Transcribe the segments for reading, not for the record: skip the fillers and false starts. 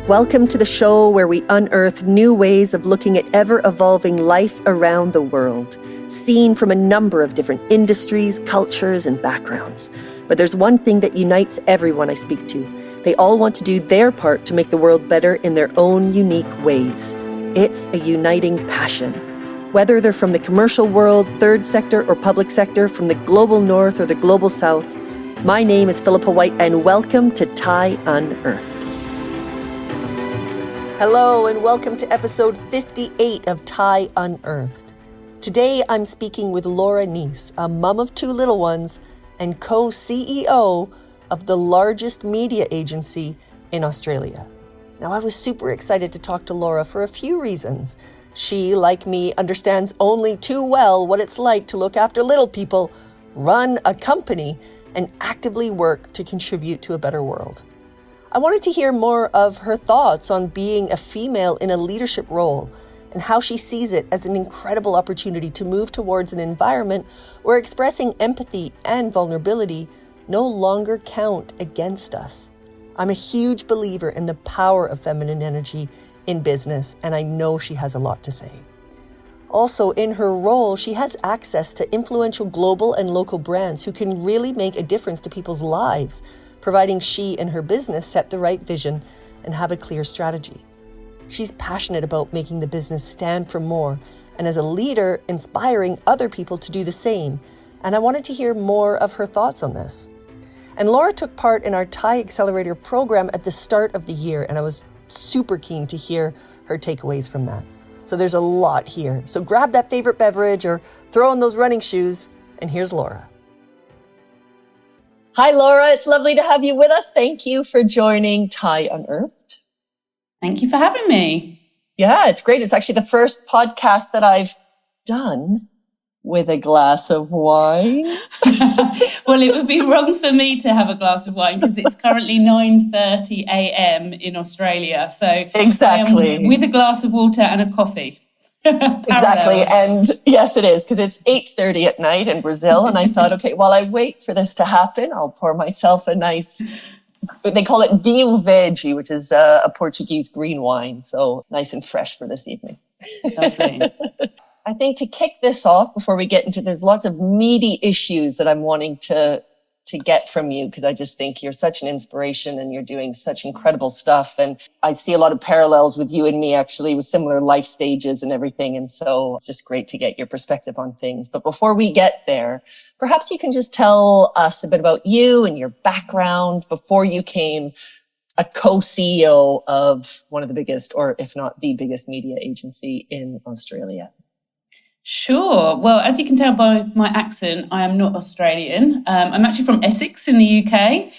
Welcome to the show where we unearth new ways of looking at ever-evolving life around the world, seen from a number of different industries, cultures, and backgrounds. But there's one thing that unites everyone I speak to. They all want to do their part to make the world better in their own unique ways. It's a uniting passion. Whether they're from the commercial world, third sector, or public sector, from the global north or the global south, my name is Philippa White, and welcome to TIE Unearthed. Hello, and welcome to episode 58 of TIE Unearthed. Today, I'm speaking with Laura Neese, a mum of two little ones and co-CEO of the largest media agency in Australia. Now, I was super excited to talk to Laura for a few reasons. She, like me, understands only too well what it's like to look after little people, run a company, and actively work to contribute to a better world. I wanted to hear more of her thoughts on being a female in a leadership role and how she sees it as an incredible opportunity to move towards an environment where expressing empathy and vulnerability no longer count against us. I'm a huge believer in the power of feminine energy in business, and I know she has a lot to say. Also, in her role, she has access to influential global and local brands who can really make a difference to people's lives, providing she and her business set the right vision and have a clear strategy. She's passionate about making the business stand for more, and as a leader, inspiring other people to do the same. And I wanted to hear more of her thoughts on this. And Laura took part in our TIE Accelerator program at the start of the year, and I was super keen to hear her takeaways from that. So there's a lot here. So grab that favorite beverage or throw on those running shoes, and here's Laura. Hi, Laura. It's lovely to have you with us. Thank you for joining TIE Unearthed. Thank you for having me. Yeah, it's great. It's actually the first podcast that I've done with a glass of wine. Well, it would be wrong for me to have a glass of wine because it's currently 9:30 a.m. in Australia. So exactly, with a glass of water and a coffee. Exactly. And yes, it is, because it's 8:30 at night in Brazil. And I thought, okay, while I wait for this to happen, I'll pour myself a nice, they call it vinho verde, which is a Portuguese green wine. So nice and fresh for this evening. Lovely. I think to kick this off, before we get into, there's lots of meaty issues that I'm wanting to get from you, because I just think you're such an inspiration and you're doing such incredible stuff. And I see a lot of parallels with you and me, actually, with similar life stages and everything. And so it's just great to get your perspective on things. But before we get there, perhaps you can just tell us a bit about you and your background before you came a co-CEO of one of the biggest, or if not the biggest, media agency in Australia. Sure. Well, as you can tell by my accent, I am not Australian. I'm actually from Essex in the UK.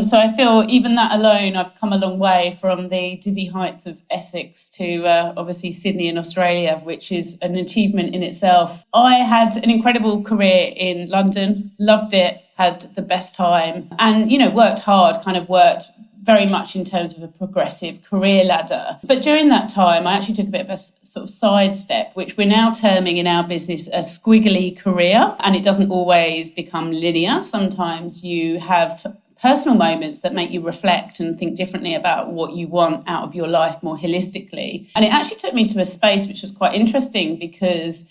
So I feel even that alone, I've come a long way from the dizzy heights of Essex to obviously Sydney in Australia, which is an achievement in itself. I had an incredible career in London, loved it, had the best time and, worked hard, worked very much in terms of a progressive career ladder. But during that time, I actually took a bit of a sort of sidestep, which we're now terming in our business a squiggly career. And it doesn't always become linear. Sometimes you have personal moments that make you reflect and think differently about what you want out of your life more holistically. And it actually took me to a space which was quite interesting because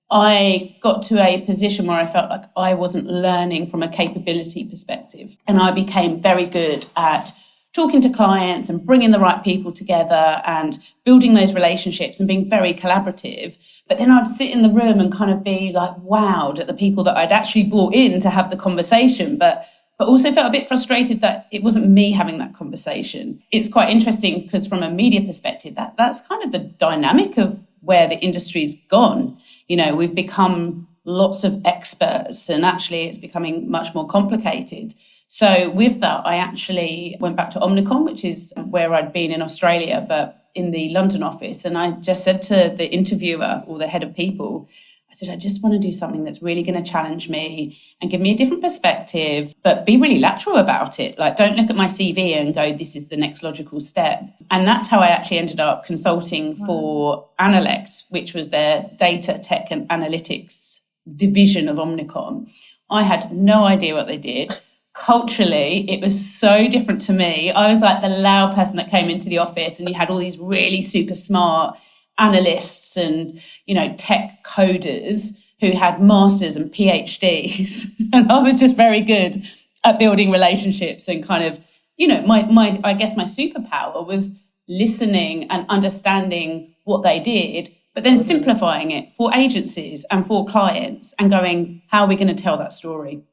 I got to a position where I felt like I wasn't learning from a capability perspective. And I became very good at talking to clients and bringing the right people together and building those relationships and being very collaborative. But then I'd sit in the room and be like wowed at the people that I'd actually brought in to have the conversation, but also felt a bit frustrated that it wasn't me having that conversation. It's quite interesting because from a media perspective, that's kind of the dynamic of where the industry's gone. We've become lots of experts and actually it's becoming much more complicated. So with that, I actually went back to Omnicom, which is where I'd been in Australia, but in the London office. And I just said to the interviewer or the head of people, I said, I just want to do something that's really going to challenge me and give me a different perspective, but be really lateral about it. Like, don't look at my CV and go, this is the next logical step. And that's how I actually ended up consulting for Analect, which was their data, tech and analytics division of Omnicom. I had no idea what they did. culturally, it was so different to me. I was like the loud person that came into the office, and you had all these really super smart analysts and, tech coders who had masters and PhDs. And I was just very good at building relationships and kind of, I guess my superpower was listening and understanding what they did, but then simplifying it for agencies and for clients and going, how are we going to tell that story?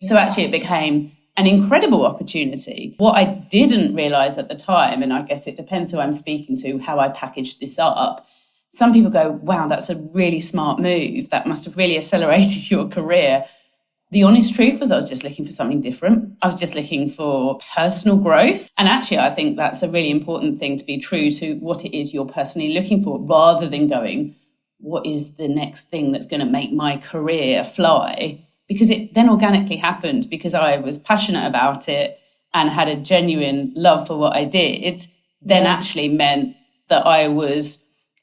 Yeah. So actually it became an incredible opportunity. What I didn't realise at the time, and I guess it depends who I'm speaking to, how I packaged this up. Some people go, wow, that's a really smart move. That must have really accelerated your career. The honest truth was I was just looking for something different. I was just looking for personal growth. And actually, I think that's a really important thing, to be true to what it is you're personally looking for, rather than going, what is the next thing that's going to make my career fly? Because it then organically happened because I was passionate about it and had a genuine love for what I did, then actually meant that I was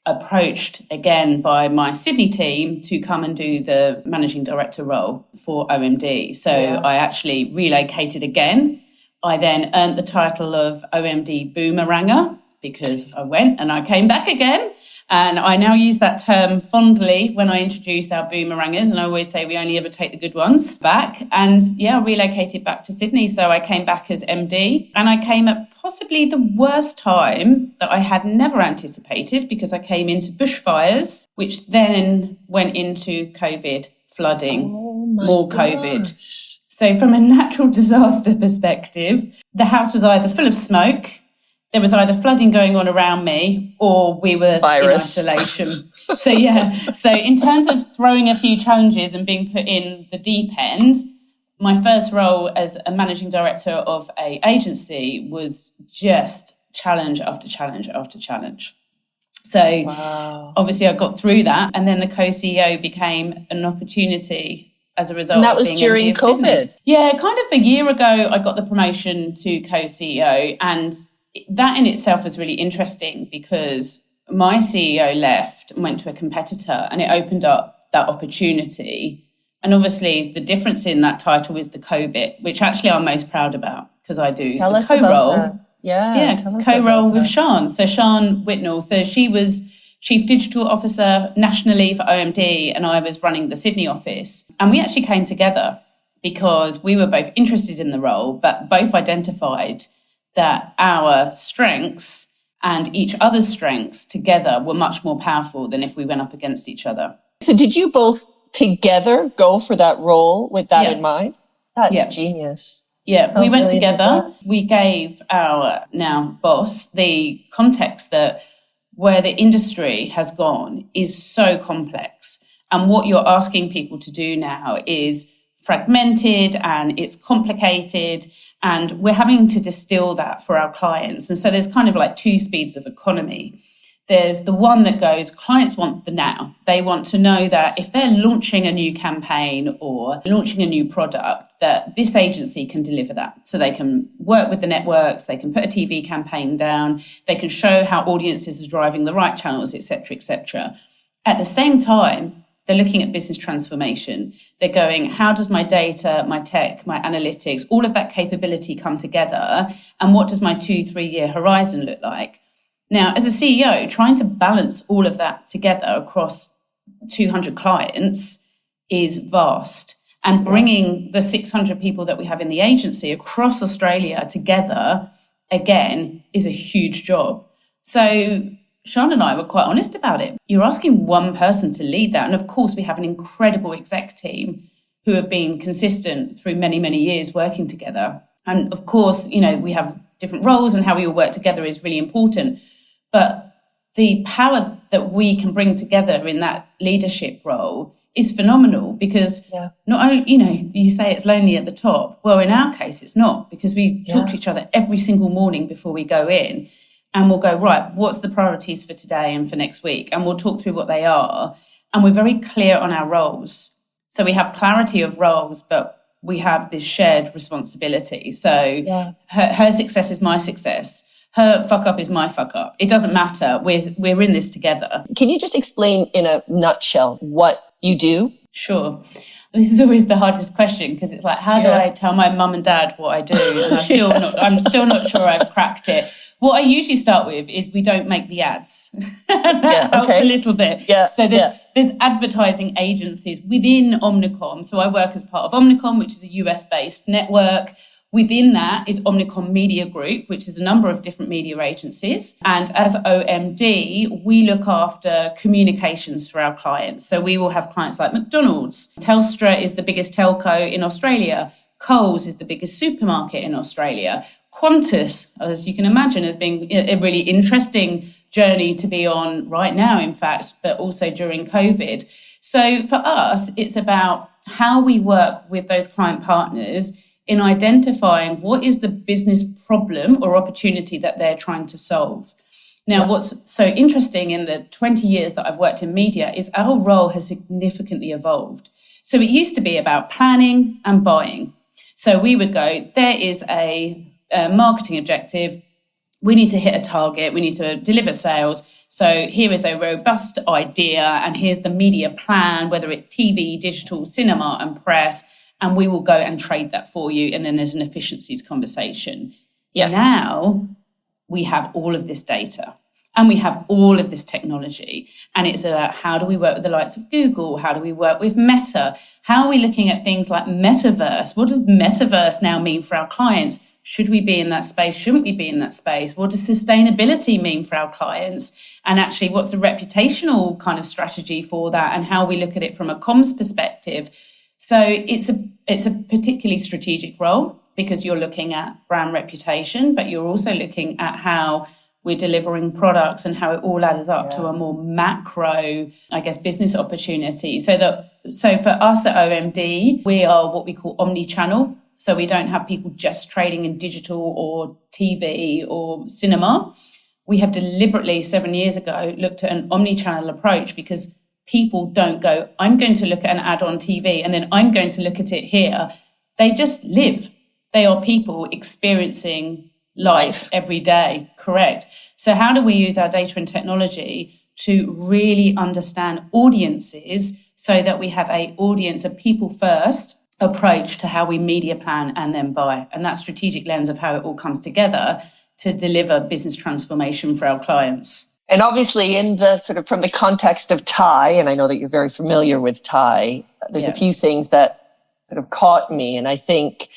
approached again by my Sydney team to come and do the managing director role for OMD. So I actually relocated again. I then earned the title of OMD Boomeranger because I went and I came back again. And I now use that term fondly when I introduce our boomerangers. And I always say we only ever take the good ones back. And I relocated back to Sydney. So I came back as MD. And I came at possibly the worst time that I had never anticipated, because I came into bushfires, which then went into COVID, flooding, more COVID. So from a natural disaster perspective, the house was either full of smoke, there was either flooding going on around me, or we were in isolation. So in terms of throwing a few challenges and being put in the deep end, my first role as a managing director of an agency was just challenge after challenge after challenge. So obviously I got through that, and then the co-CEO became an opportunity as a result. And that was of being during MD of COVID? Sydney. Yeah, kind of a year ago, I got the promotion to co-CEO, and that in itself was really interesting because my CEO left and went to a competitor, and it opened up that opportunity. And obviously the difference in that title is the co-bit, which actually I'm most proud about, because I do the co-role. Co-role with Sian. So Sian Whitnall. So she was Chief Digital Officer nationally for OMD, and I was running the Sydney office. And we actually came together because we were both interested in the role, but both identified that our strengths and each other's strengths together were much more powerful than if we went up against each other. So did you both together go for that role with that in mind? That's genius. Yeah, we went together. We gave our now boss the context that where the industry has gone is so complex. And what you're asking people to do now is fragmented and it's complicated, and we're having to distill that for our clients. And so there's kind of like two speeds of economy. There's the one that goes, clients want the now. They want to know that if they're launching a new campaign or launching a new product, that this agency can deliver that. So they can work with the networks, they can put a TV campaign down, they can show how audiences are driving the right channels, et cetera, et cetera. At the same time, they're looking at business transformation. They're going, how does my data, my tech, my analytics, all of that capability come together? And what does my 2-3 year horizon look like? Now, as a CEO, trying to balance all of that together across 200 clients is vast. And bringing the 600 people that we have in the agency across Australia together, again, is a huge job. So Sian and I were quite honest about it. You're asking one person to lead that. And of course, we have an incredible exec team who have been consistent through many, many years working together. And of course, we have different roles, and how we all work together is really important. But the power that we can bring together in that leadership role is phenomenal, because not only, you say it's lonely at the top. Well, in our case, it's not, because we talk to each other every single morning before we go in, and we'll go, right, what's the priorities for today and for next week? And we'll talk through what they are. And we're very clear on our roles. So we have clarity of roles, but we have this shared responsibility. So her success is my success. Her fuck up is my fuck up. It doesn't matter. We're in this together. Can you just explain in a nutshell what you do? Sure. This is always the hardest question because it's like, how do I tell my mum and dad what I do? And I'm still not sure I've cracked it. What I usually start with is we don't make the ads. That helps a little bit. So there's advertising agencies within Omnicom. So I work as part of Omnicom, which is a US-based network. Within that is Omnicom Media Group, which is a number of different media agencies. And as OMD, we look after communications for our clients. So we will have clients like McDonald's. Telstra is the biggest telco in Australia. Coles is the biggest supermarket in Australia. Qantas, as you can imagine, has been a really interesting journey to be on right now, in fact, but also during COVID. So for us, it's about how we work with those client partners in identifying what is the business problem or opportunity that they're trying to solve. Now, what's so interesting in the 20 years that I've worked in media is our role has significantly evolved. So it used to be about planning and buying. So we would go, there is a marketing objective. We need to hit a target. We need to deliver sales. So here is a robust idea, and here's the media plan, whether it's TV, digital, cinema, and press. And we will go and trade that for you. And then there's an efficiencies conversation. Yes. Now we have all of this data and we have all of this technology. And it's about how do we work with the likes of Google? How do we work with Meta? How are we looking at things like metaverse? What does metaverse now mean for our clients? Should we be in that space? Shouldn't we be in that space? What does sustainability mean for our clients? And actually, what's the reputational kind of strategy for that? And how we look at it from a comms perspective. So it's a particularly strategic role because you're looking at brand reputation, but you're also looking at how we're delivering products and how it all adds up to a more macro, I guess, business opportunity. So for us at OMD, we are what we call omni-channel. So we don't have people just trading in digital or TV or cinema. We have deliberately 7 years ago looked at an omni-channel approach because people don't go, I'm going to look at an ad on TV and then I'm going to look at it here. They just live. They are people experiencing life every day. Correct. So how do we use our data and technology to really understand audiences so that we have a people first approach to how we media plan and then buy? And that strategic lens of how it all comes together to deliver business transformation for our clients. And obviously in the sort of from the context of Thai, and I know that you're very familiar with Thai, there's a few things that sort of caught me. And I think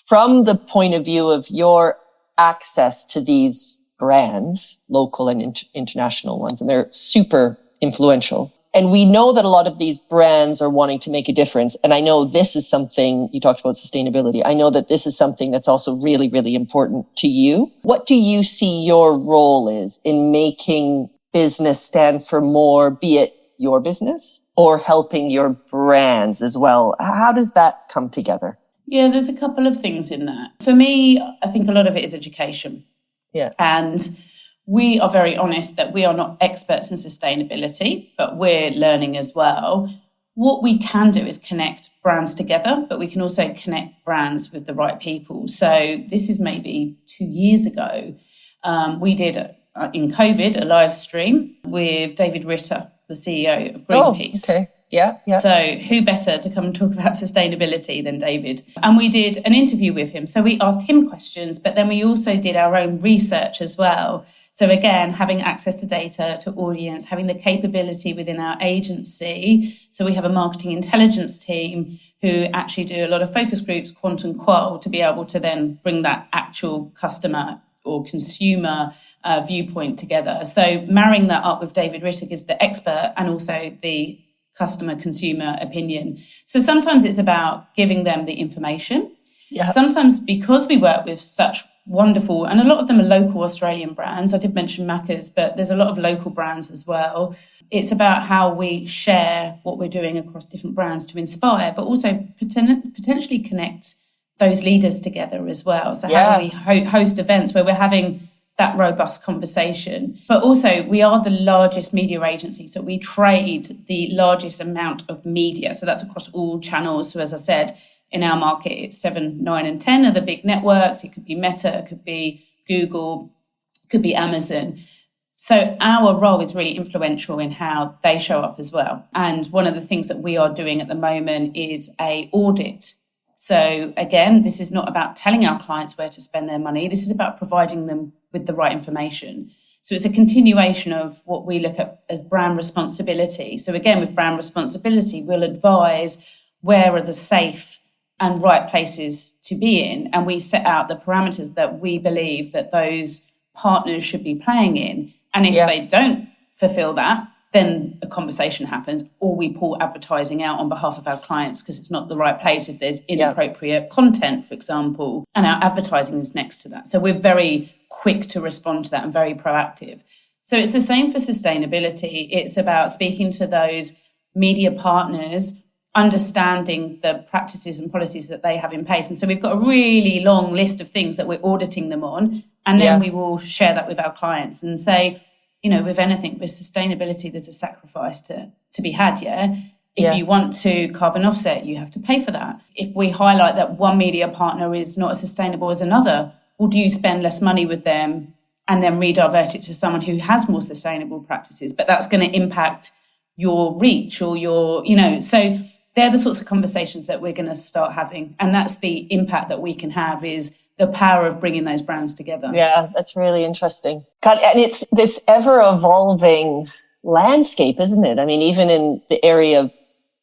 from the point of view of your access to these brands, local and international ones, and they're super influential. And we know that a lot of these brands are wanting to make a difference. And I know this is something, you talked about sustainability. I know that this is something that's also really, really important to you. What do you see your role is in making business stand for more, be it your business or helping your brands as well? How does that come together? Yeah, there's a couple of things in that. For me, I think a lot of it is education. Yeah. And we are very honest that we are not experts in sustainability, but we're learning as well. What we can do is connect brands together, but we can also connect brands with the right people. So this is maybe 2 years ago. We did, in COVID, a live stream with David Ritter, the CEO of Greenpeace. Oh, okay. Yeah. So who better to come and talk about sustainability than David? And we did an interview with him. So we asked him questions, but then we also did our own research as well. So again, having access to data, to audience, having the capability within our agency. So we have a marketing intelligence team who actually do a lot of focus groups, quant and qual, to be able to then bring that actual customer or consumer viewpoint together. So marrying that up with David Ritter gives the expert and also the customer consumer opinion. So sometimes it's about giving them the information. Yeah. Sometimes because we work with such wonderful, and a lot of them are local Australian brands. I did mention Macca's, but there's a lot of local brands as well. It's about how we share what we're doing across different brands to inspire, but also potentially connect those leaders together as well. So how do we host events where we're having that robust conversation? But also we are the largest media agency. So we trade the largest amount of media. So that's across all channels. So as I said, in our market, it's 7, 9 and 10 are the big networks. It could be Meta, it could be Google, it could be Amazon. So our role is really influential in how they show up as well. And one of the things that we are doing at the moment is a audit. So again, this is not about telling our clients where to spend their money. This is about providing them with the right information. So it's a continuation of what we look at as brand responsibility. So again, with brand responsibility, we'll advise where are the safe and right places to be in. And we set out the parameters that we believe that those partners should be playing in. And if they don't fulfill that, then a conversation happens, or we pull advertising out on behalf of our clients because it's not the right place if there's inappropriate content, for example, and our advertising is next to that. So we're very quick to respond to that and very proactive. So it's the same for sustainability. It's about speaking to those media partners, understanding the practices and policies that they have in place. And so we've got a really long list of things that we're auditing them on, and then we will share that with our clients and say, you know, with anything, with sustainability, there's a sacrifice to be had, If you want to carbon offset, you have to pay for that. If we highlight that one media partner is not as sustainable as another, well, do you spend less money with them and then redivert it to someone who has more sustainable practices? But that's going to impact your reach or your, you know, so they're the sorts of conversations that we're going to start having. And that's the impact that we can have, is the power of bringing those brands together. Yeah, that's really interesting. God, and it's this ever evolving landscape, isn't it? I mean, even in the area of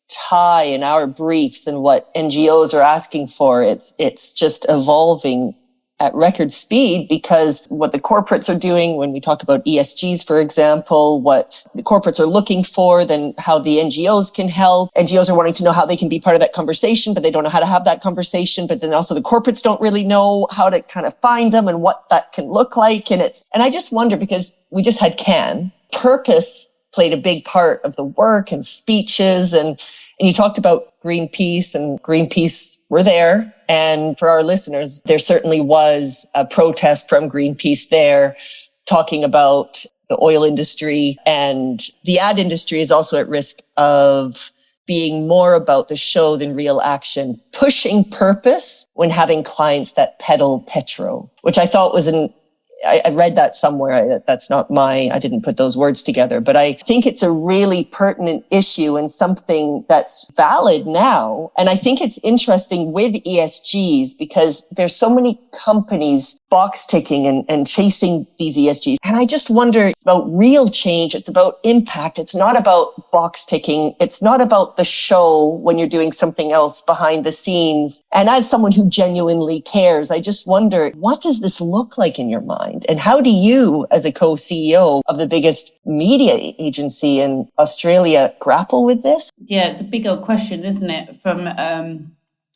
Thai and our briefs and what NGOs are asking for, it's just evolving at record speed, because what the corporates are doing when we talk about ESGs, for example, what the corporates are looking for, then how the NGOs can help. NGOs are wanting to know how they can be part of that conversation, but they don't know how to have that conversation. But then also the corporates don't really know how to kind of find them and what that can look like. And I just wonder, because we just had Cannes, purpose played a big part of the work and speeches, and you talked about Greenpeace, and Greenpeace were there. And for our listeners, there certainly was a protest from Greenpeace there talking about the oil industry, and the ad industry is also at risk of being more about the show than real action, pushing purpose when having clients that peddle petro, which I thought was I read that somewhere. That's not I didn't put those words together, but I think it's a really pertinent issue and something that's valid now. And I think it's interesting with ESGs, because there's so many companies box ticking and chasing these ESGs. And I just wonder, it's about real change. It's about impact. It's not about box ticking. It's not about the show when you're doing something else behind the scenes. And as someone who genuinely cares, I just wonder, what does this look like in your mind? And how do you, as a co-CEO of the biggest media agency in Australia, grapple with this? Yeah, it's a big old question, isn't it? From,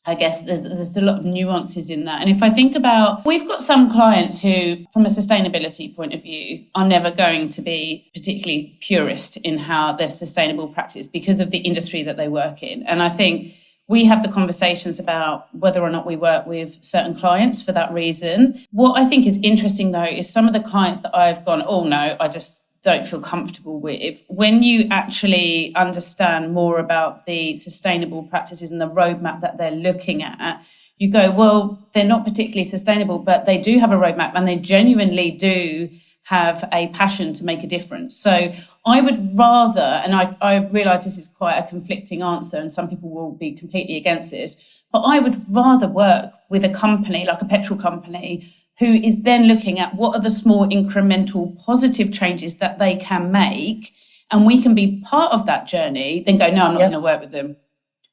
I guess there's a lot of nuances in that. And if I think about, we've got some clients who, from a sustainability point of view, are never going to be particularly purist in how their sustainable practice because of the industry that they work in. And I think we have the conversations about whether or not we work with certain clients for that reason. What I think is interesting, though, is some of the clients that I've gone, oh, no, I just don't feel comfortable with. When you actually understand more about the sustainable practices and the roadmap that they're looking at, you go, well, they're not particularly sustainable, but they do have a roadmap and they genuinely do have a passion to make a difference. So I would rather, and I realise this is quite a conflicting answer and some people will be completely against this, but I would rather work with a company like a petrol company who is then looking at what are the small incremental positive changes that they can make, and we can be part of that journey, then go, no, I'm not going to work with them.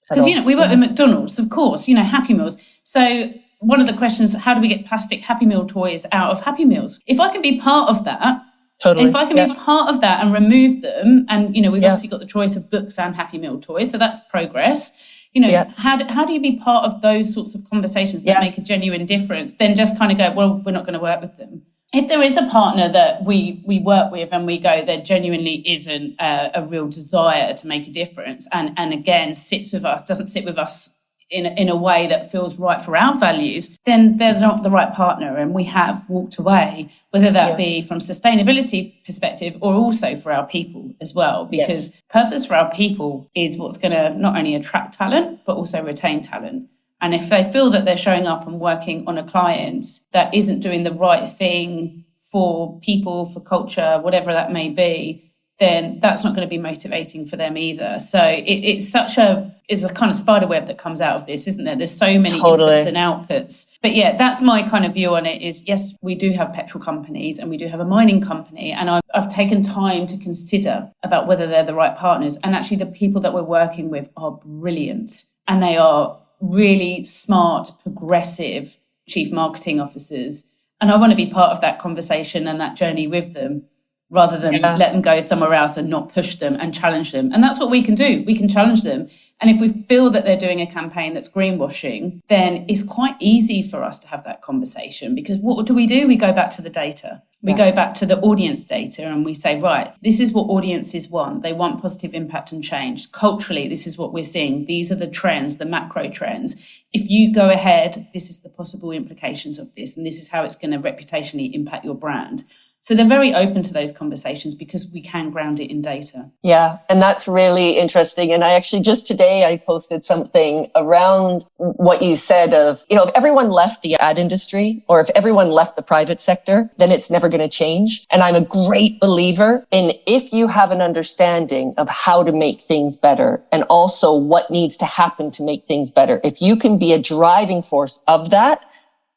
Because, we work with McDonald's, of course, Happy Meals. So one of the questions, how do we get plastic Happy Meal toys out of Happy Meals? If I can be part of that, if I can be part of that and remove them, and, we've obviously got the choice of books and Happy Meal toys, so that's progress. How do you be part of those sorts of conversations that make a genuine difference? Then just kind of go, well, we're not going to work with them. If there is a partner that we work with and we go, there genuinely isn't a real desire to make a difference, and again, doesn't sit with us in a way that feels right for our values, then they're not the right partner. And we have walked away, whether that be from sustainability perspective or also for our people as well, because purpose for our people is what's going to not only attract talent, but also retain talent. And if they feel that they're showing up and working on a client that isn't doing the right thing for people, for culture, whatever that may be, then that's not going to be motivating for them either. So it's a kind of spider web that comes out of this, isn't there? There's so many inputs and outputs. But yeah, that's my kind of view on it is, yes, we do have petrol companies and we do have a mining company. And I've taken time to consider about whether they're the right partners. And actually the people that we're working with are brilliant. And they are really smart, progressive chief marketing officers. And I want to be part of that conversation and that journey with them, rather than let them go somewhere else and not push them and challenge them. And that's what we can do. We can challenge them. And if we feel that they're doing a campaign that's greenwashing, then it's quite easy for us to have that conversation, because what do? We go back to the data. We go back to the audience data and we say, right, this is what audiences want. They want positive impact and change. Culturally, this is what we're seeing. These are the trends, the macro trends. If you go ahead, this is the possible implications of this, and this is how it's going to reputationally impact your brand. So they're very open to those conversations because we can ground it in data. Yeah, and that's really interesting. And I actually just today, I posted something around what you said of, if everyone left the ad industry or if everyone left the private sector, then it's never going to change. And I'm a great believer in, if you have an understanding of how to make things better and also what needs to happen to make things better, if you can be a driving force of that,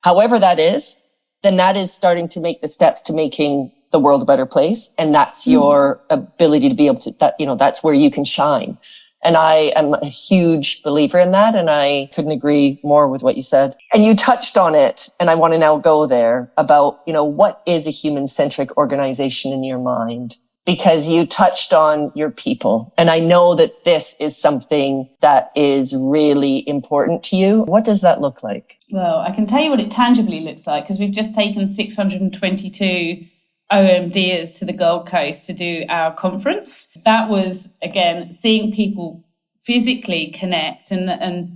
however that is, then that is starting to make the steps to making the world a better place. And that's your ability to be able to, that's where you can shine. And I am a huge believer in that. And I couldn't agree more with what you said. And you touched on it. And I want to now go there about, what is a human-centric organization in your mind? Because you touched on your people. And I know that this is something that is really important to you. What does that look like? Well, I can tell you what it tangibly looks like, because we've just taken 622 OMDers to the Gold Coast to do our conference. That was, again, seeing people physically connect. And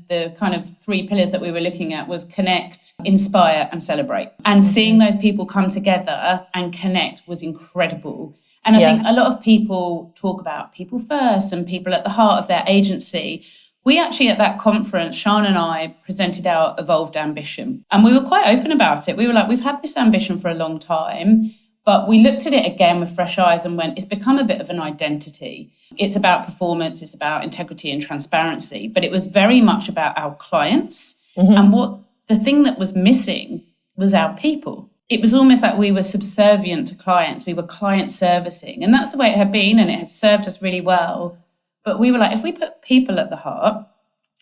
the kind of three pillars that we were looking at was connect, inspire, and celebrate. And seeing those people come together and connect was incredible. And I think a lot of people talk about people first and people at the heart of their agency. We actually, at that conference, Sian and I presented our evolved ambition. And we were quite open about it. We were like, we've had this ambition for a long time, but we looked at it again with fresh eyes and went, it's become a bit of an identity. It's about performance, it's about integrity and transparency, but it was very much about our clients. And what the thing that was missing was our people. It was almost like we were subservient to clients. We were client servicing. And that's the way it had been, and it had served us really well. But we were like, if we put people at the heart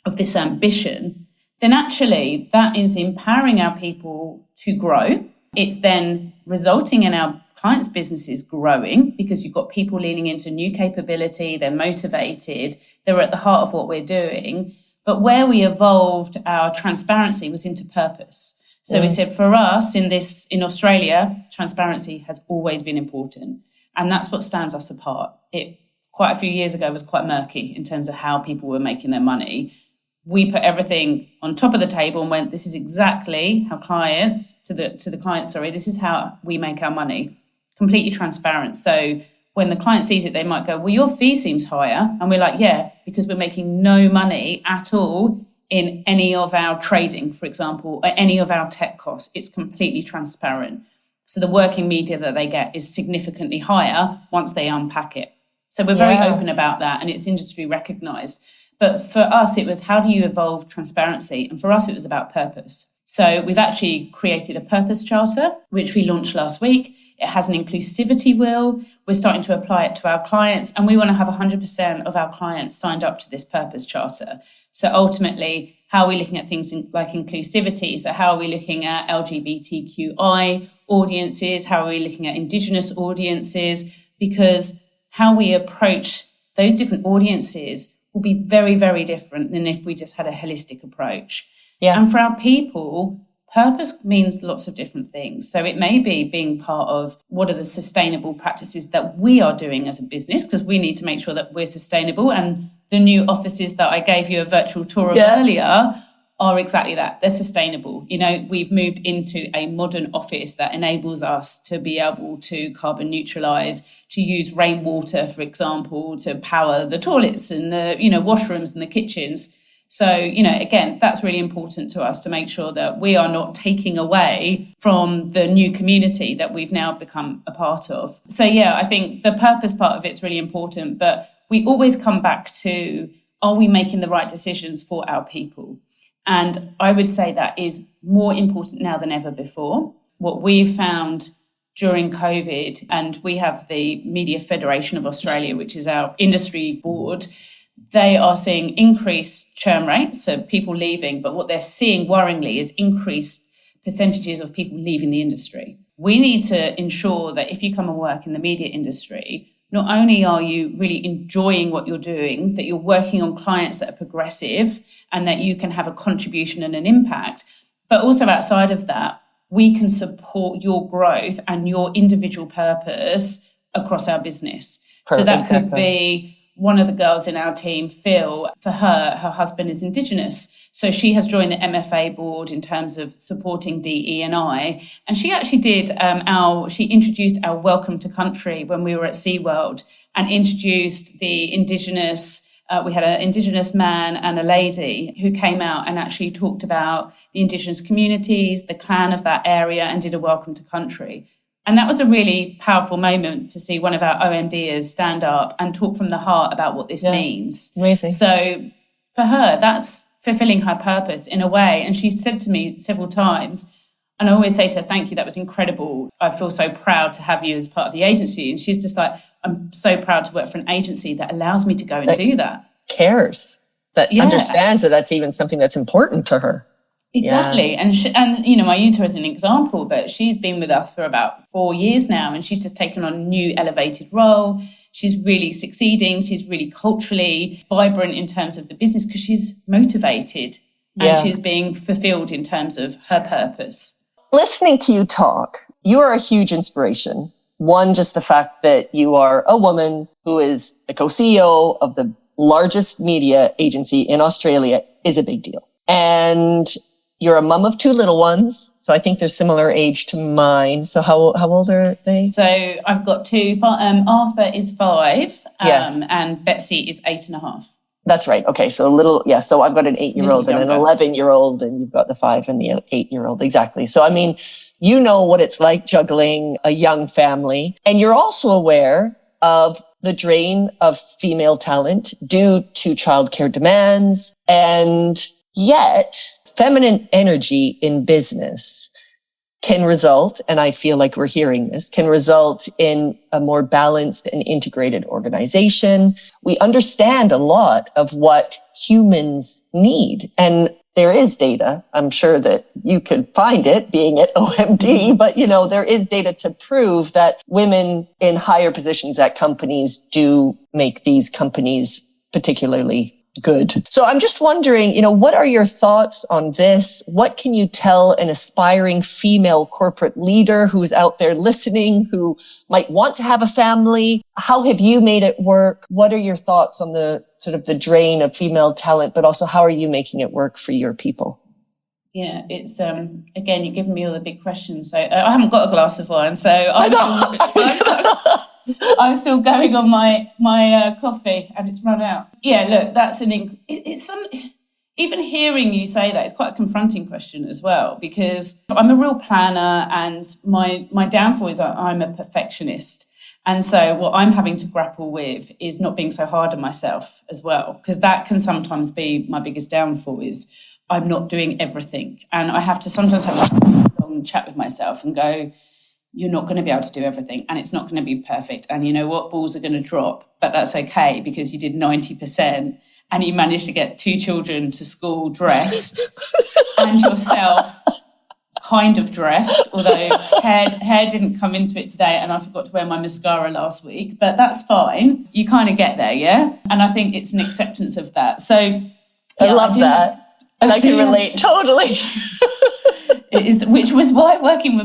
of this ambition, then actually that is empowering our people to grow. It's then resulting in our clients' businesses growing, because you've got people leaning into new capability. They're motivated. They're at the heart of what we're doing. But where we evolved our transparency was into purpose. So we said, for us in Australia, transparency has always been important. And that's what stands us apart. It quite a few years ago was quite murky in terms of how people were making their money. We put everything on top of the table and went, this is exactly how this is how we make our money. Completely transparent. So when the client sees it, they might go, well, your fee seems higher. And we're like, yeah, because we're making no money at all in any of our trading, for example, or any of our tech costs. It's completely transparent. So the working media that they get is significantly higher once they unpack it. So we're very open about that, and it's industry recognized. But for us, it was, how do you evolve transparency? And for us, it was about purpose. So we've actually created a purpose charter, which we launched last week. It has an inclusivity wheel. We're starting to apply it to our clients, and we want to have 100% of our clients signed up to this purpose charter. So ultimately, how are we looking at things like inclusivity? So how are we looking at LGBTQI audiences? How are we looking at Indigenous audiences? Because how we approach those different audiences will be very, very different than if we just had a holistic approach. And for our people, purpose means lots of different things. So it may be being part of what are the sustainable practices that we are doing as a business, because we need to make sure that we're sustainable. And the new offices that I gave you a virtual tour of earlier are exactly that. They're sustainable. We've moved into a modern office that enables us to be able to carbon neutralize, to use rainwater, for example, to power the toilets and the, washrooms and the kitchens. So, again, that's really important to us to make sure that we are not taking away from the new community that we've now become a part of. So, yeah, I think the purpose part of it's really important, but we always come back to, are we making the right decisions for our people? And I would say that is more important now than ever before. What we've found during COVID, and we have the Media Federation of Australia, which is our industry board, they are seeing increased churn rates, so people leaving, but what they're seeing worryingly is increased percentages of people leaving the industry. We need to ensure that if you come and work in the media industry, not only are you really enjoying what you're doing, that you're working on clients that are progressive and that you can have a contribution and an impact, but also outside of that, we can support your growth and your individual purpose across our business. So that could be one of the girls in our team, Phil, for her husband is Indigenous. So she has joined the MFA board in terms of supporting DE&I. And she actually did she introduced our Welcome to Country when we were at SeaWorld and introduced the Indigenous, we had an Indigenous man and a lady who came out and actually talked about the Indigenous communities, the clan of that area, and did a Welcome to Country. And that was a really powerful moment to see one of our OMDers stand up and talk from the heart about what this means. Amazing. So for her, that's fulfilling her purpose in a way. And she said to me several times, and I always say to her, thank you, that was incredible. I feel so proud to have you as part of the agency. And she's just like, I'm so proud to work for an agency that allows me to go and do that. Cares, that understands that that's even something that's important to her. Exactly. Yeah. And I use her as an example, but she's been with us for about 4 years now, and she's just taken on a new elevated role. She's really succeeding. She's really culturally vibrant in terms of the business because she's motivated and she's being fulfilled in terms of her purpose. Listening to you talk, you are a huge inspiration. One, just the fact that you are a woman who is the co-CEO of the largest media agency in Australia is a big deal. And you're a mum of 2 little ones, so I think they're similar age to mine. So how old are they? So I've got 2. Arthur is 5, and Betsy is 8.5. That's right. Okay, so so I've got an 8-year-old and an 11-year-old, and you've got the 5 and the 8-year-old. Exactly. So, I mean, you know what it's like juggling a young family, and you're also aware of the drain of female talent due to childcare demands, and yet feminine energy in business can result, and I feel like we're hearing this, can result in a more balanced and integrated organization. We understand a lot of what humans need. And there is data, I'm sure that you could find it being at OMD, but there is data to prove that women in higher positions at companies do make these companies particularly good. So I'm just wondering, what are your thoughts on this? What can you tell an aspiring female corporate leader who's out there listening, who might want to have a family? How have you made it work? What are your thoughts on the sort of the drain of female talent, but also how are you making it work for your people? Yeah, it's, again, you're giving me all the big questions. So I haven't got a glass of wine, so I'm still going on my coffee and it's run out. Yeah, look, that's even hearing you say that is quite a confronting question as well, because I'm a real planner and my downfall is I'm a perfectionist. And so what I'm having to grapple with is not being so hard on myself as well, because that can sometimes be my biggest downfall is I'm not doing everything. And I have to sometimes have a long chat with myself and go, you're not going to be able to do everything and it's not going to be perfect. And you know what? Balls are going to drop, but that's okay because you did 90% and you managed to get 2 children to school dressed and yourself kind of dressed, although hair didn't come into it today and I forgot to wear my mascara last week, but that's fine. You kind of get there, yeah? And I think it's an acceptance of that. So I love that. And I can relate totally. It is, which was why working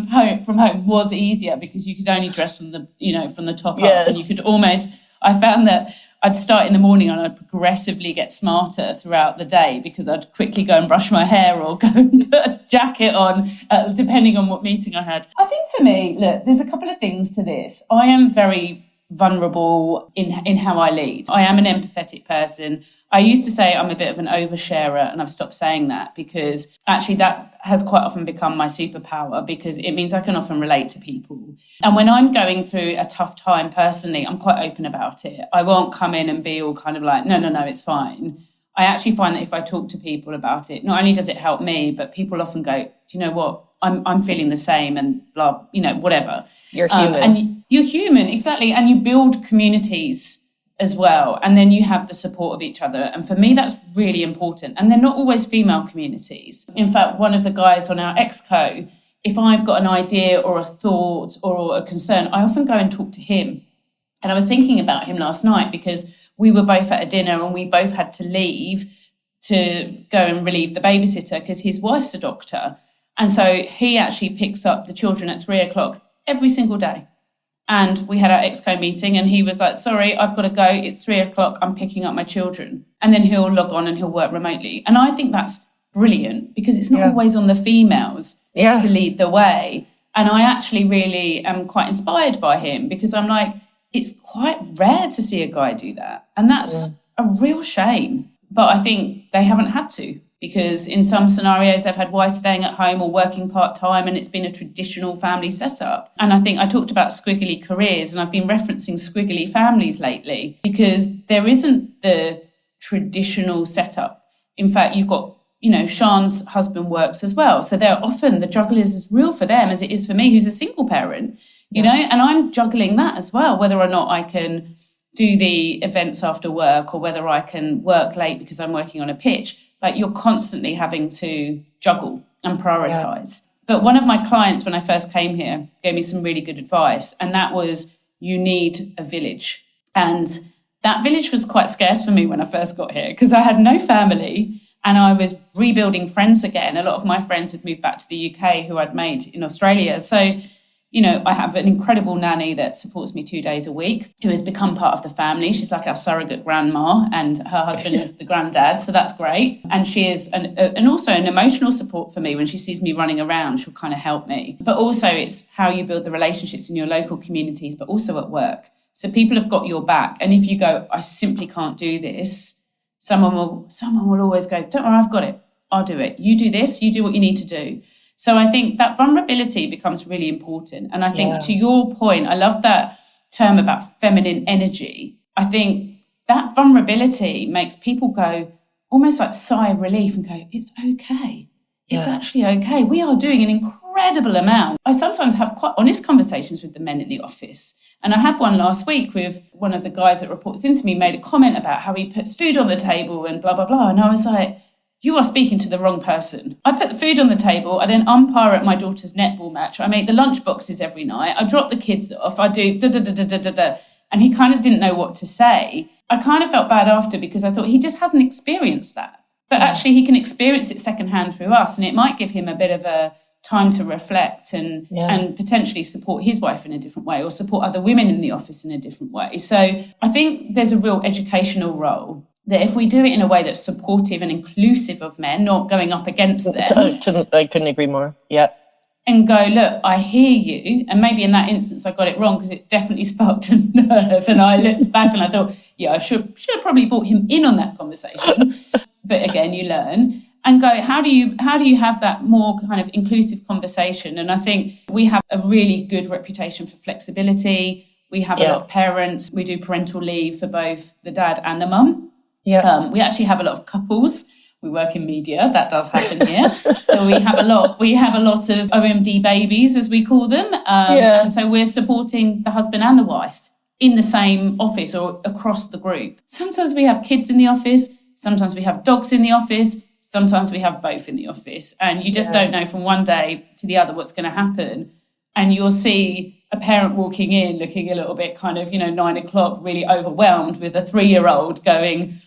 from home was easier because you could only dress from the top up, and you could almost. I found that I'd start in the morning and I'd progressively get smarter throughout the day because I'd quickly go and brush my hair or go and put a jacket on, depending on what meeting I had. I think for me, look, there's a couple of things to this. I am very vulnerable in how I lead. I am an empathetic person. I used to say I'm a bit of an oversharer, and I've stopped saying that because actually that has quite often become my superpower, because it means I can often relate to people. And when I'm going through a tough time personally, I'm quite open about it. I won't come in and be all kind of like, no, it's fine. I actually find that if I talk to people about it, not only does it help me, but people often go, do you know what? I'm feeling the same, and blah, whatever. You're human. And you're human, exactly. And you build communities as well. And then you have the support of each other. And for me, that's really important. And they're not always female communities. In fact, one of the guys on our exco, if I've got an idea or a thought or a concern, I often go and talk to him. And I was thinking about him last night because we were both at a dinner and we both had to leave to go and relieve the babysitter because his wife's a doctor. And so he actually picks up the children at 3:00 every single day. And we had our exco meeting and he was like, sorry, I've got to go. It's 3:00. I'm picking up my children. And then he'll log on and he'll work remotely. And I think that's brilliant because it's not always on the females to lead the way. And I actually really am quite inspired by him because I'm like, it's quite rare to see a guy do that. And that's a real shame. But I think they haven't had to, because in some scenarios they've had wives staying at home or working part-time, and it's been a traditional family setup. And I think I talked about squiggly careers, and I've been referencing squiggly families lately because there isn't the traditional setup. In fact, you've got, Sian's husband works as well. So they're often, the juggle is as real for them as it is for me, who's a single parent, and I'm juggling that as well, whether or not I can do the events after work or whether I can work late because I'm working on a pitch. Like, you're constantly having to juggle and prioritize. But one of my clients, when I first came here, gave me some really good advice. And that was, you need a village. And that village was quite scarce for me when I first got here because I had no family and I was rebuilding friends again. A lot of my friends had moved back to the UK who I'd made in Australia. So, I have an incredible nanny that supports me 2 days a week, who has become part of the family. She's like our surrogate grandma, and her husband is the granddad. So that's great. And she is and also an emotional support for me. When she sees me running around, she'll kind of help me. But also it's how you build the relationships in your local communities, but also at work. So people have got your back. And if you go, I simply can't do this, someone will always go, don't worry, I've got it. I'll do it. You do this, you do what you need to do. So I think that vulnerability becomes really important. And I think to your point, I love that term about feminine energy. I think that vulnerability makes people go almost like sigh of relief and go, it's okay. It's actually okay. We are doing an incredible amount. I sometimes have quite honest conversations with the men in the office. And I had one last week with one of the guys that reports into me, made a comment about how he puts food on the table and blah, blah, blah. And I was like, you are speaking to the wrong person. I put the food on the table. I then umpire at my daughter's netball match. I make the lunch boxes every night. I drop the kids off. I do da-da-da-da-da-da. And he kind of didn't know what to say. I kind of felt bad after because I thought he just hasn't experienced that. But actually he can experience it secondhand through us. And it might give him a bit of a time to reflect and potentially support his wife in a different way or support other women in the office in a different way. So I think there's a real educational role that if we do it in a way that's supportive and inclusive of men, not going up against them. I couldn't agree more. Yeah. And go, look, I hear you. And maybe in that instance, I got it wrong because it definitely sparked a nerve. And I looked back and I thought, I should have probably brought him in on that conversation. But again, you learn and go, how do you have that more kind of inclusive conversation? And I think we have a really good reputation for flexibility. We have a lot of parents. We do parental leave for both the dad and the mum. Yeah. We actually have a lot of couples. We work in media. That does happen here. So we have a lot of OMD babies, as we call them. And so we're supporting the husband and the wife in the same office or across the group. Sometimes we have kids in the office. Sometimes we have dogs in the office. Sometimes we have both in the office. And you just don't know from one day to the other what's going to happen. And you'll see a parent walking in looking a little bit kind of, 9 o'clock, really overwhelmed with a 3-year-old going,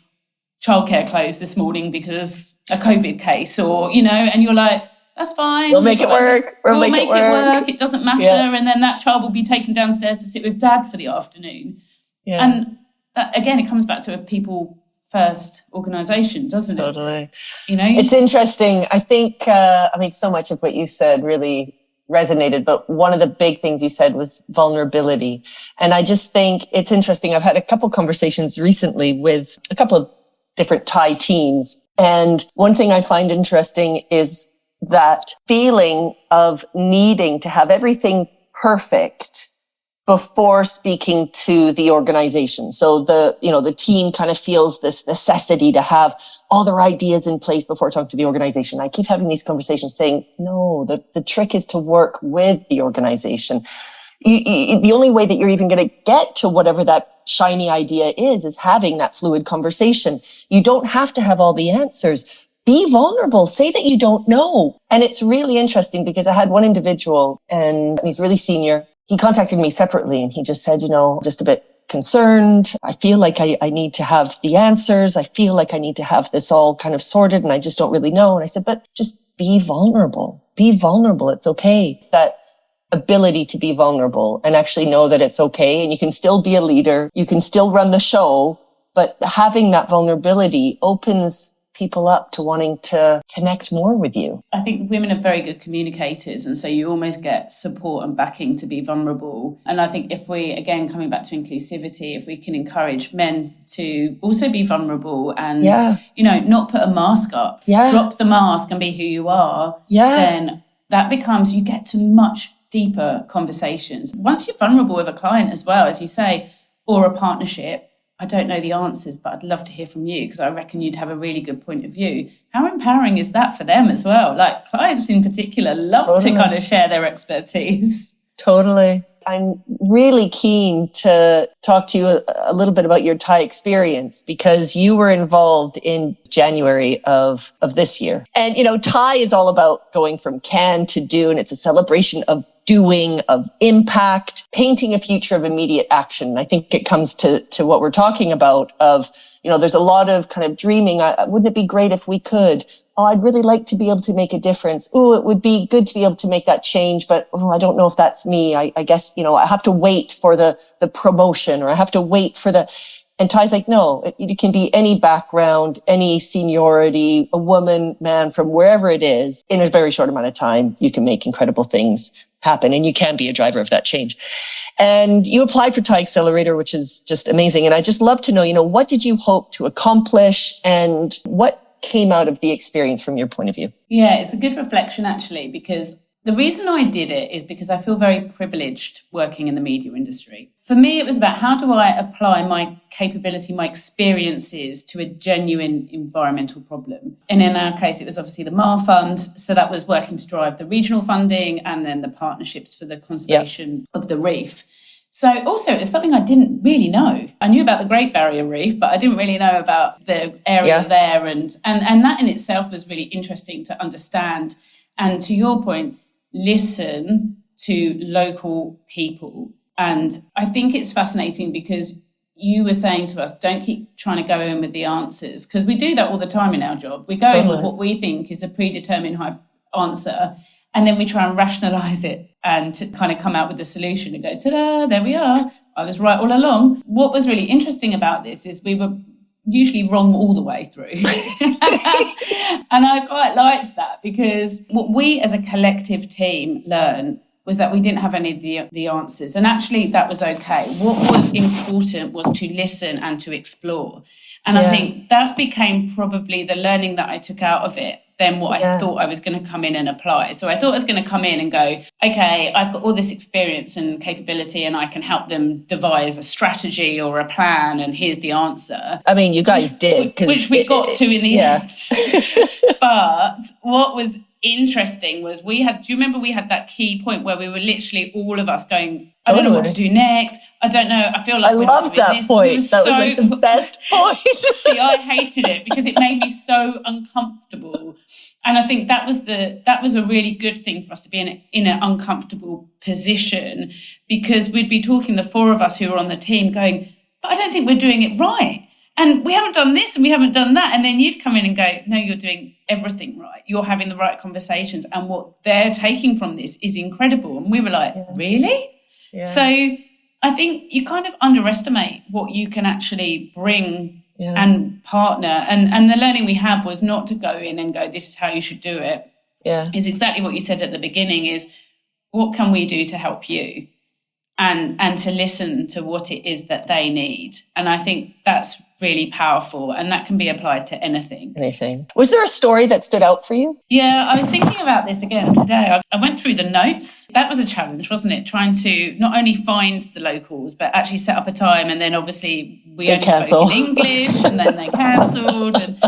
childcare closed this morning because a COVID case or, and you're like, that's fine. We'll make it work. We'll make it work. It doesn't matter. Yeah. And then that child will be taken downstairs to sit with dad for the afternoon. Yeah. And again, it comes back to a people first organisation, doesn't it? Totally. It's interesting. I think, so much of what you said really resonated, but one of the big things you said was vulnerability. And I just think it's interesting. I've had a couple conversations recently with a couple of different Thai teams. And one thing I find interesting is that feeling of needing to have everything perfect before speaking to the organization. So the team kind of feels this necessity to have all their ideas in place before talking to the organization. I keep having these conversations saying, no, the trick is to work with the organization. The only way that you're even going to get to whatever that shiny idea is having that fluid conversation. You don't have to have all the answers. Be vulnerable. Say that you don't know. And it's really interesting because I had one individual and he's really senior. He contacted me separately and he just said, just a bit concerned. I feel like I need to have the answers. I feel like I need to have this all kind of sorted and I just don't really know. And I said, but just be vulnerable. Be vulnerable. It's okay. It's that ability to be vulnerable and actually know that it's okay. And you can still be a leader. You can still run the show, but having that vulnerability opens people up to wanting to connect more with you. I think women are very good communicators, and so you almost get support and backing to be vulnerable. And I think if we, again, coming back to inclusivity, if we can encourage men to also be vulnerable and, not put a mask up, drop the mask and be who you are, then that becomes, you get to much deeper conversations. Once you're vulnerable with a client as well, as you say, or a partnership, I don't know the answers, but I'd love to hear from you because I reckon you'd have a really good point of view. How empowering is that for them as well? Like clients in particular love to kind of share their expertise. Totally. I'm really keen to talk to you a little bit about your Thai experience because you were involved in January of this year. And, Thai is all about going from can to do, and it's a celebration of doing, of impact, painting a future of immediate action. I think it comes to what we're talking about of, there's a lot of kind of dreaming. Wouldn't it be great if we could? Oh, I'd really like to be able to make a difference. Oh, it would be good to be able to make that change, but I don't know if that's me. I guess, I have to wait for the promotion or I have to wait for and Ty's like, no, it can be any background, any seniority, a woman, man, from wherever it is. In a very short amount of time, you can make incredible things happen and you can be a driver of that change. And you applied for Thai Accelerator, which is just amazing. And I just love to know, what did you hope to accomplish and what came out of the experience from your point of view? Yeah, it's a good reflection, actually, because the reason I did it is because I feel very privileged working in the media industry. For me, it was about how do I apply my capability, my experiences to a genuine environmental problem. And in our case, it was obviously the MAR Fund. So that was working to drive the regional funding and then the partnerships for the conservation of the reef. So also it's something I didn't really know. I knew about the Great Barrier Reef, but I didn't really know about the area there. And that in itself was really interesting to understand. And to your point, listen to local people. And I think it's fascinating because you were saying to us, don't keep trying to go in with the answers, because we do that all the time in our job. We go in with what we think is a predetermined answer, and then we try and rationalize it and kind of come out with a solution and go, ta-da, there we are. I was right all along. What was really interesting about this is we were usually wrong all the way through. And I quite liked that because what we as a collective team learned was that we didn't have any of the answers. And actually that was okay. What was important was to listen and to explore. And I think that became probably the learning that I took out of it than what I thought I was going to come in and apply. So I thought I was going to come in and go, okay, I've got all this experience and capability and I can help them devise a strategy or a plan and here's the answer. I mean, you guys did. Which we got to in the end. But what was interesting was do you remember we had that key point where we were literally all of us going, I don't know what to do next. I don't know. I feel like I love that point. That was like the best point. See, I hated it because it made me so uncomfortable. And I think that was a really good thing for us to be in an uncomfortable position, because we'd be talking, the four of us who were on the team, going, but I don't think we're doing it right. And we haven't done this and we haven't done that. And then you'd come in and go, no, you're doing everything right. You're having the right conversations. And what they're taking from this is incredible. And we were like, really? Yeah. So I think you kind of underestimate what you can actually bring and partner. And the learning we had was not to go in and go, this is how you should do it. Yeah. Is exactly what you said at the beginning is, what can we do to help you? And to listen to what it is that they need. And I think that's really powerful, and that can be applied to anything. Was there a story that stood out for you? Yeah, I was thinking about this again today. I went through the notes. That was a challenge, wasn't it? Trying to not only find the locals, but actually set up a time. And then obviously we only spoke in English, and then they cancelled. And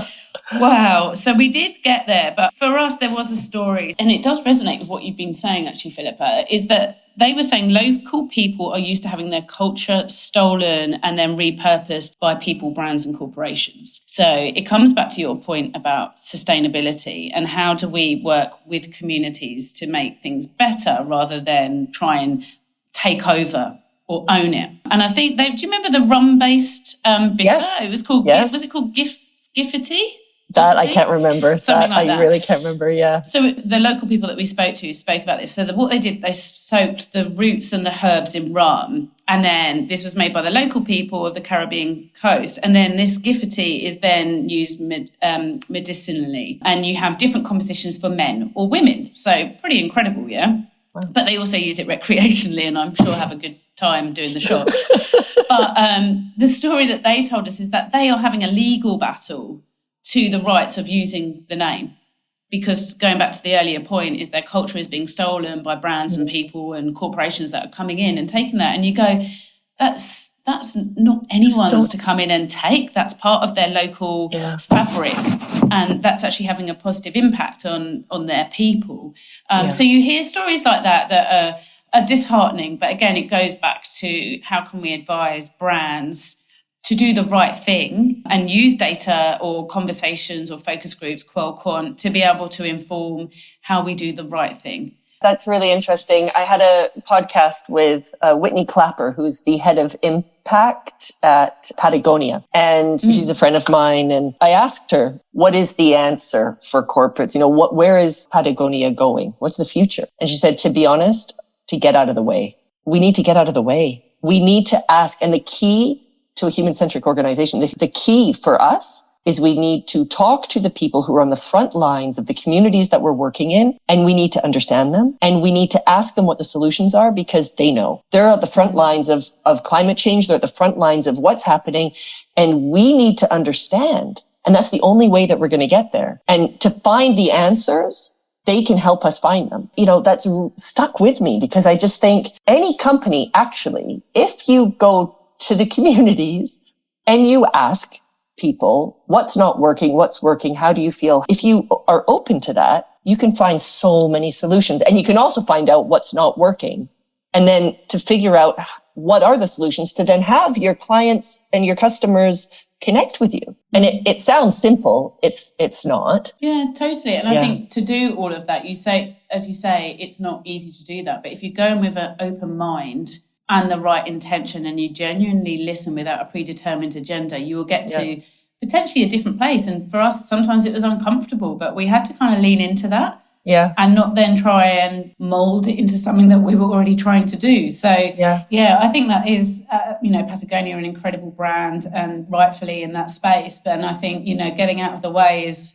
wow. So we did get there. But for us, there was a story. And it does resonate with what you've been saying, actually, Philippa, is that they were saying local people are used to having their culture stolen and then repurposed by people, brands and corporations. So it comes back to your point about sustainability and how do we work with communities to make things better rather than try and take over or own it. And I think do you remember the rum-based bitter? Yes. It was called, was it called Giffity? That I can't remember. Something like that. I really can't remember, yeah. So the local people that we spoke about this. So what they did, they soaked the roots and the herbs in rum. And then this was made by the local people of the Caribbean coast. And then this Giffity is then used medicinally. And you have different compositions for men or women. So pretty incredible, yeah? Wow. But they also use it recreationally, and I'm sure have a good time doing the shots. But the story that they told us is that they are having a legal battle to the rights of using the name, because going back to the earlier point is their culture is being stolen by brands and people and corporations that are coming in and taking that. And you go, that's not anyone's to come in and take. That's part of their local fabric, and that's actually having a positive impact on their people. So you hear stories like that are disheartening, but again, it goes back to how can we advise brands to do the right thing and use data or conversations or focus groups, quant, to be able to inform how we do the right thing. That's really interesting. I had a podcast with Whitney Clapper, who's the head of impact at Patagonia. And she's a friend of mine. And I asked her, what is the answer for corporates? Where is Patagonia going? What's the future? And she said, to be honest, to get out of the way. We need to get out of the way. We need to ask. And the key to a human-centric organization, the key for us is we need to talk to the people who are on the front lines of the communities that we're working in, and we need to understand them, and we need to ask them what the solutions are, because they know. They're at the front lines of climate change. They're at the front lines of what's happening, and we need to understand. And that's the only way that we're going to get there. And to find the answers, they can help us find them. That's stuck with me, because I just think any company, actually, if you go to the communities and you ask people what's not working, what's working, how do you feel? If you are open to that, you can find so many solutions, and you can also find out what's not working, and then to figure out what are the solutions to then have your clients and your customers connect with you. And it sounds simple. It's not. Yeah, totally. And I think to do all of that, as you say, it's not easy to do that. But if you go in with an open mind and the right intention, and you genuinely listen without a predetermined agenda, you will get to potentially a different place. And for us, sometimes it was uncomfortable, but we had to kind of lean into that and not then try and mold it into something that we were already trying to do. So, I think that is, Patagonia, an incredible brand, and rightfully in that space. But I think, getting out of the way is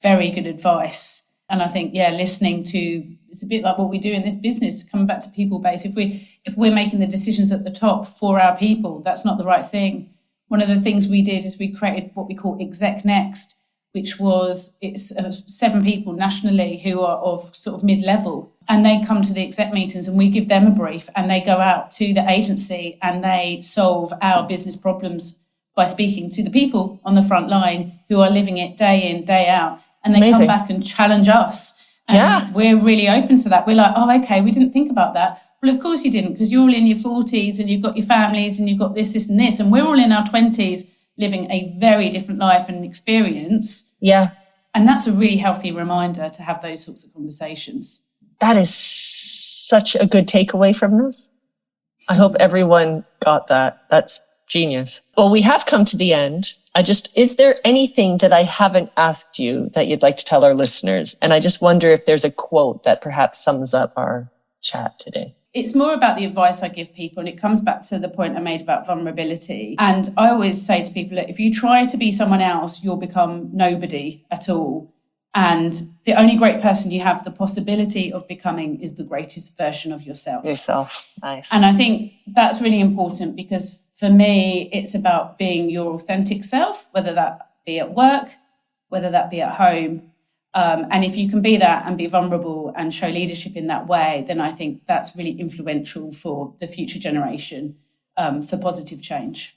very good advice. And I think, listening to, it's a bit like what we do in this business, coming back to people base. If we're making the decisions at the top for our people, that's not the right thing. One of the things we did is we created what we call Exec Next, which was, it's 7 people nationally who are of sort of mid-level. And they come to the exec meetings and we give them a brief, and they go out to the agency and they solve our business problems by speaking to the people on the front line who are living it day in, day out. And they come back and challenge us. And we're really open to that. We're like, oh, okay, we didn't think about that. Well, of course you didn't, because you're all in your 40s and you've got your families and you've got this, and this. And we're all in our 20s living a very different life and experience. Yeah. And that's a really healthy reminder to have those sorts of conversations. That is such a good takeaway from this. I hope everyone got that. That's genius. Well, we have come to the end. Is there anything that I haven't asked you that you'd like to tell our listeners? And I just wonder if there's a quote that perhaps sums up our chat today. It's more about the advice I give people, and it comes back to the point I made about vulnerability. And I always say to people, look, if you try to be someone else, you'll become nobody at all. And the only great person you have the possibility of becoming is the greatest version of yourself. Nice. And I think that's really important, because for me, it's about being your authentic self, whether that be at work, whether that be at home. And if you can be that and be vulnerable and show leadership in that way, then I think that's really influential for the future generation, for positive change.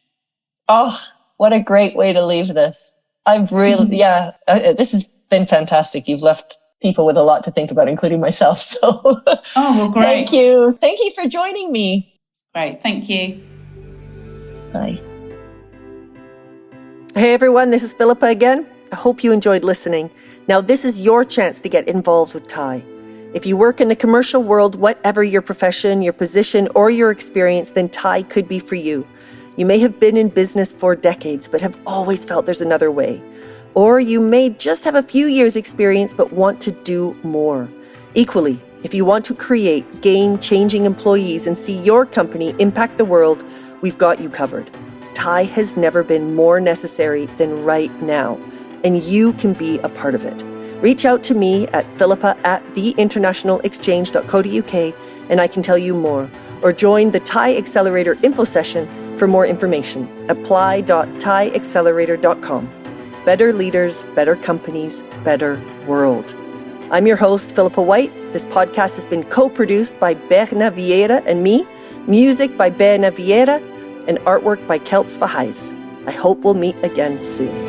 Oh, what a great way to leave this. I've really, this has been fantastic. You've left people with a lot to think about, including myself. So, oh, well, great. Thank you. Thank you for joining me. Great. Thank you. Bye. Hey everyone, this is Philippa again. I hope you enjoyed listening. Now this is your chance to get involved with TIE. If you work in the commercial world, whatever your profession, your position, or your experience, then TIE could be for you. You may have been in business for decades, but have always felt there's another way. Or you may just have a few years experience, but want to do more. Equally, if you want to create game-changing employees and see your company impact the world, we've got you covered. TIE has never been more necessary than right now, and you can be a part of it. Reach out to me at philippa@theinternationalexchange.co.uk and I can tell you more. Or join the TIE Accelerator info session for more information. apply.tieaccelerator.com. Better leaders, better companies, better world. I'm your host, Philippa White. This podcast has been co-produced by Berna Vieira and me, music by Berna Vieira, and artwork by Kelps Vahais. I hope we'll meet again soon.